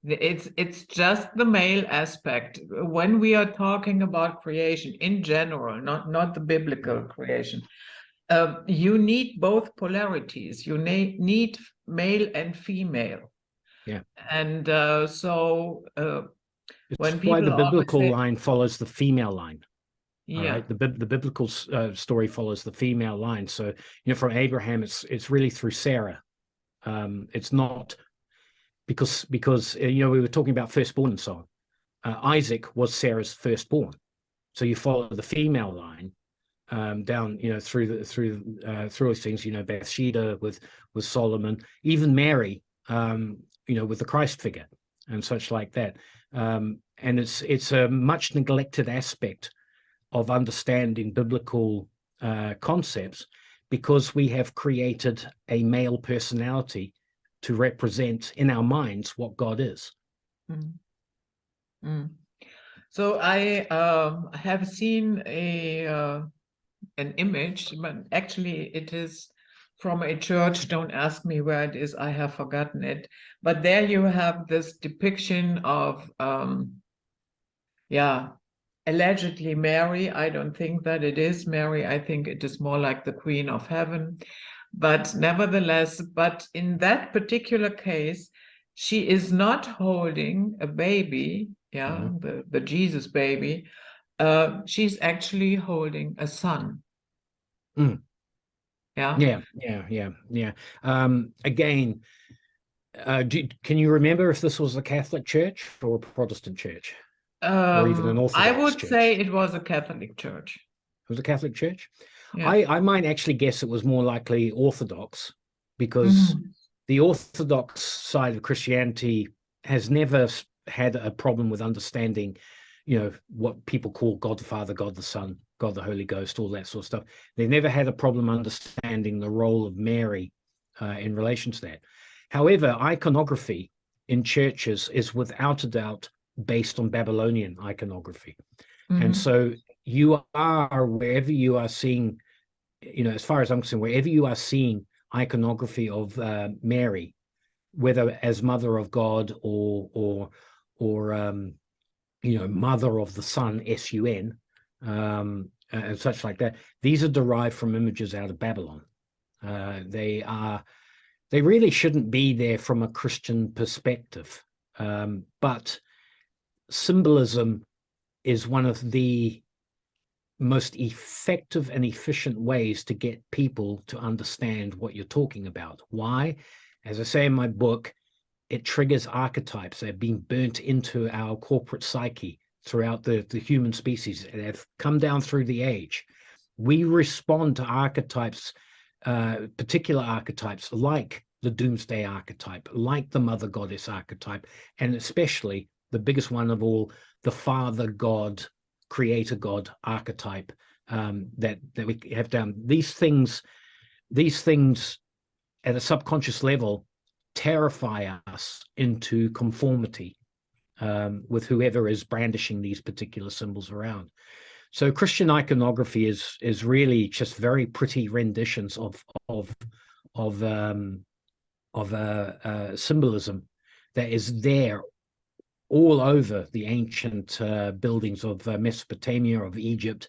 it's just the male aspect. When we are talking about creation in general, not the biblical creation, you need both polarities. You need male and female. Yeah. And it's why the biblical line follows the female line. Yeah. All right. The biblical story follows the female line. So, from Abraham, it's really through Sarah. It's not because we were talking about firstborn and so on. Isaac was Sarah's firstborn. So you follow the female line down, through these things, Bathsheba with Solomon, even Mary, with the Christ figure and such like that. And it's a much neglected aspect of understanding biblical concepts, because we have created a male personality to represent in our minds what God is. So I have seen an image, but actually it is from a church. Don't ask me where it is, I have forgotten it. But there you have this depiction of, allegedly Mary. I don't think that it is Mary. I think it is more like the Queen of Heaven. But nevertheless, in that particular case, she is not holding a baby, the Jesus baby. She's actually holding a son. Yeah. Again, can you remember if this was a Catholic church or a Protestant church? Or even an Orthodox I would church? say it was a Catholic church. It was a Catholic church? Yeah. I might actually guess it was more likely Orthodox, because the Orthodox side of Christianity has never had a problem with understanding, what people call God the Father, God the Son, God the Holy Ghost, all that sort of stuff. They never had a problem understanding the role of Mary in relation to that. However, iconography in churches is without a doubt based on Babylonian iconography. And so you are, wherever you are seeing, as far as I'm concerned, wherever you are seeing iconography of Mary, whether as Mother of God or Mother of the Son, S-U-N, and such like that, these are derived from images out of Babylon. They really shouldn't be there from a Christian perspective, but symbolism is one of the most effective and efficient ways to get people to understand what you're talking about. Why? As I say in my book, it triggers archetypes that have been burnt into our corporate psyche throughout the human species and have come down through the age. We respond to archetypes, particular archetypes like the doomsday archetype, like the mother goddess archetype, and especially the biggest one of all, the father god, creator god archetype that we have down. These things at a subconscious level terrify us into conformity with whoever is brandishing these particular symbols around. So Christian iconography is really just very pretty renditions of symbolism that is there all over the ancient buildings of Mesopotamia, of Egypt,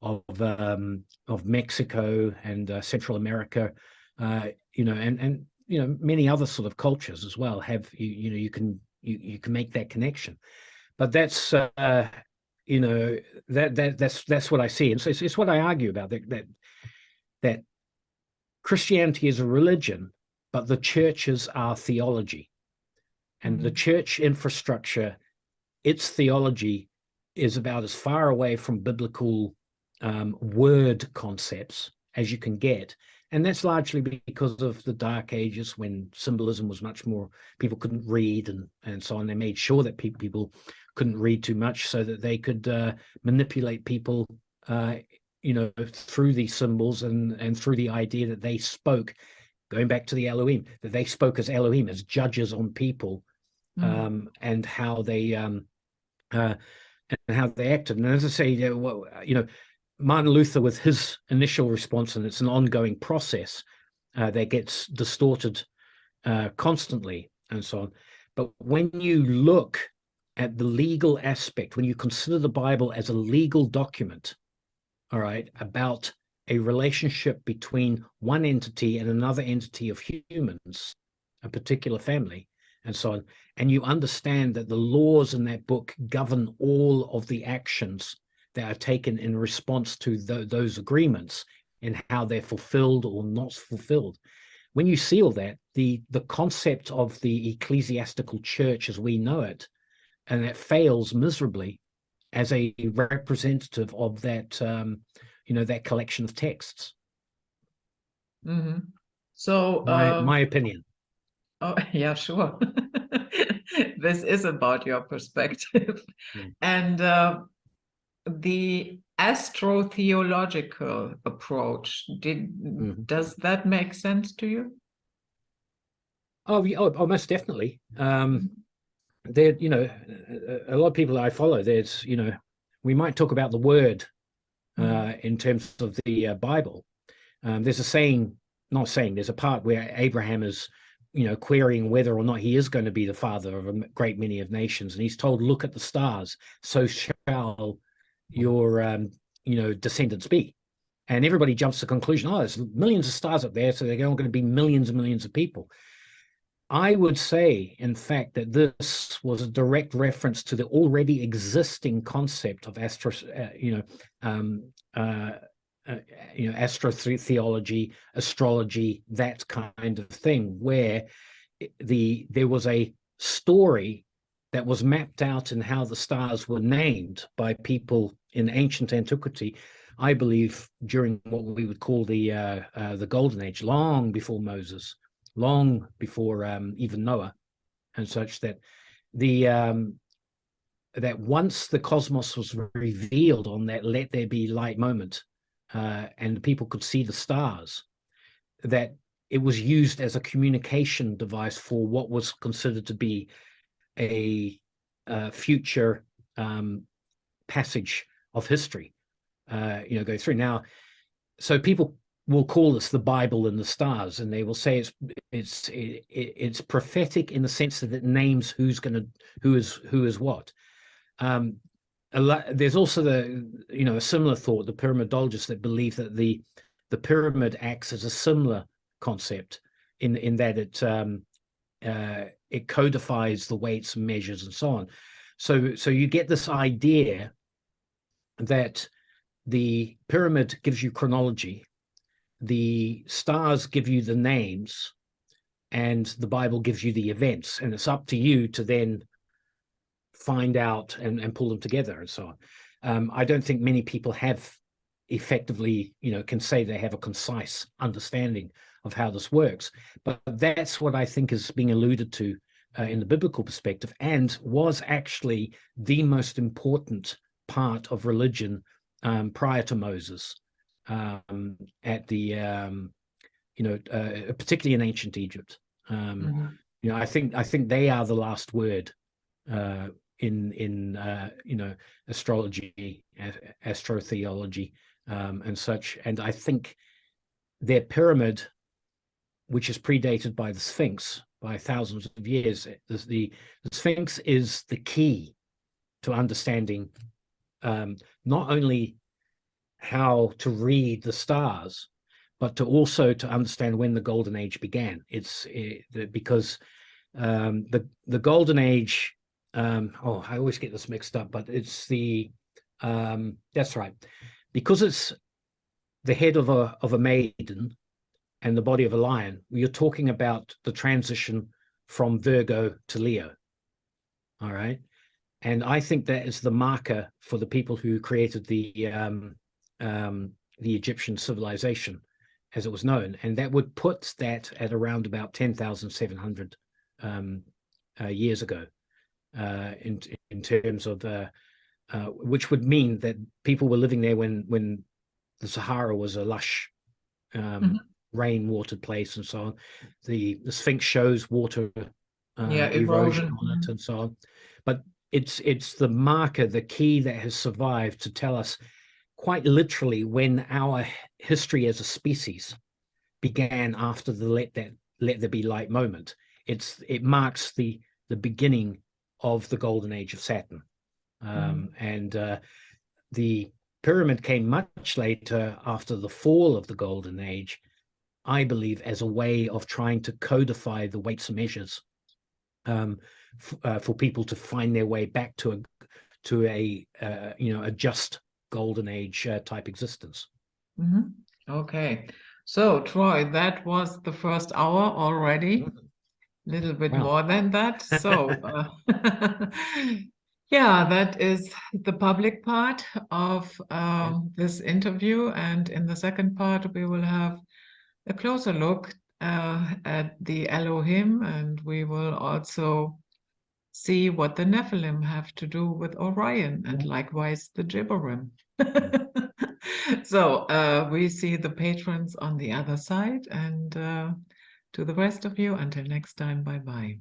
of Mexico and Central America, and many other sort of cultures as well have you can make that connection. But that's that's what I see, and so it's what I argue about, that Christianity is a religion, but the churches are theology, and the church infrastructure, its theology is about as far away from biblical word concepts as you can get. And that's largely because of the Dark Ages, when symbolism was much more, people couldn't read and so on. They made sure that people couldn't read too much so that they could manipulate people, through these symbols and through the idea that they spoke, going back to the Elohim, that they spoke as Elohim, as judges on people, and how they acted. And as I say, Martin Luther, with his initial response, and it's an ongoing process that gets distorted constantly and so on. But when you look at the legal aspect, when you consider the Bible as a legal document, all right, about a relationship between one entity and another entity of humans, a particular family, and so on, and you understand that the laws in that book govern all of the actions that are taken in response to those agreements and how they're fulfilled or not fulfilled. When you see all that, the concept of the ecclesiastical church as we know it, and it fails miserably as a representative of that, that collection of texts. So my opinion. Oh, yeah, sure. This is about your perspective. And the astro-theological approach, does that make sense to you? Oh, most definitely. There, a lot of people I follow, there's, we might talk about the word in terms of the Bible. There's there's a part where Abraham is, querying whether or not he is going to be the father of a great many of nations. And he's told, look at the stars, so shall your, descendants be. And everybody jumps to the conclusion, there's millions of stars up there, so they're all going to be millions and millions of people. I would say, in fact, that this was a direct reference to the already existing concept of astro-theology, astrology, that kind of thing, where there was a story that was mapped out in how the stars were named by people in ancient antiquity, I believe during what we would call the Golden Age, long before Moses, long before even Noah, and such, that that once the cosmos was revealed on that let there be light moment, and people could see the stars, that it was used as a communication device for what was considered to be a future passage of history, go through. Now, so people will call this the Bible and the stars, and they will say it's prophetic in the sense that it names who is what. There's also a similar thought, the pyramidologists, that believe that the pyramid acts as a similar concept in that it codifies the weights and measures and so on. So you get this idea that the pyramid gives you chronology, the stars give you the names, and the Bible gives you the events, and it's up to you to then find out and pull them together and so on. I don't think many people have effectively, can say they have a concise understanding of how this works, but that's what I think is being alluded to in the biblical perspective, and was actually the most important part of religion prior to Moses, at the particularly in ancient Egypt. I think they are the last word in astrology, astro-theology, and such. And I think their pyramid, which is predated by the Sphinx by thousands of years, the Sphinx is the key to understanding not only how to read the stars, but to understand when the golden age began. Because the golden age, I always get this mixed up, but it's that's right, because it's the head of a maiden and the body of a lion. You're talking about the transition from Virgo to Leo. All right. And I think that is the marker for the people who created the Egyptian civilization, as it was known. And that would put that at around about 10,700 years ago, in terms of, which would mean that people were living there when the Sahara was a lush, rain-watered place and so on. The Sphinx shows water erosion on it and so on. But it's the marker, the key that has survived to tell us quite literally when our history as a species began after the let there be light moment. It marks the beginning of the golden age of Saturn. And the pyramid came much later, after the fall of the golden age, I believe, as a way of trying to codify the weights and measures, for people to find their way back to a just golden age type existence. Okay, so Troy, that was the first hour already. Little bit more than that. So yeah, that is the public part of this interview, and in the second part we will have a closer look at the Elohim, and we will also see what the Nephilim have to do with Orion, and likewise the Gibberim. So we see the patrons on the other side, and to the rest of you, until next time, bye-bye.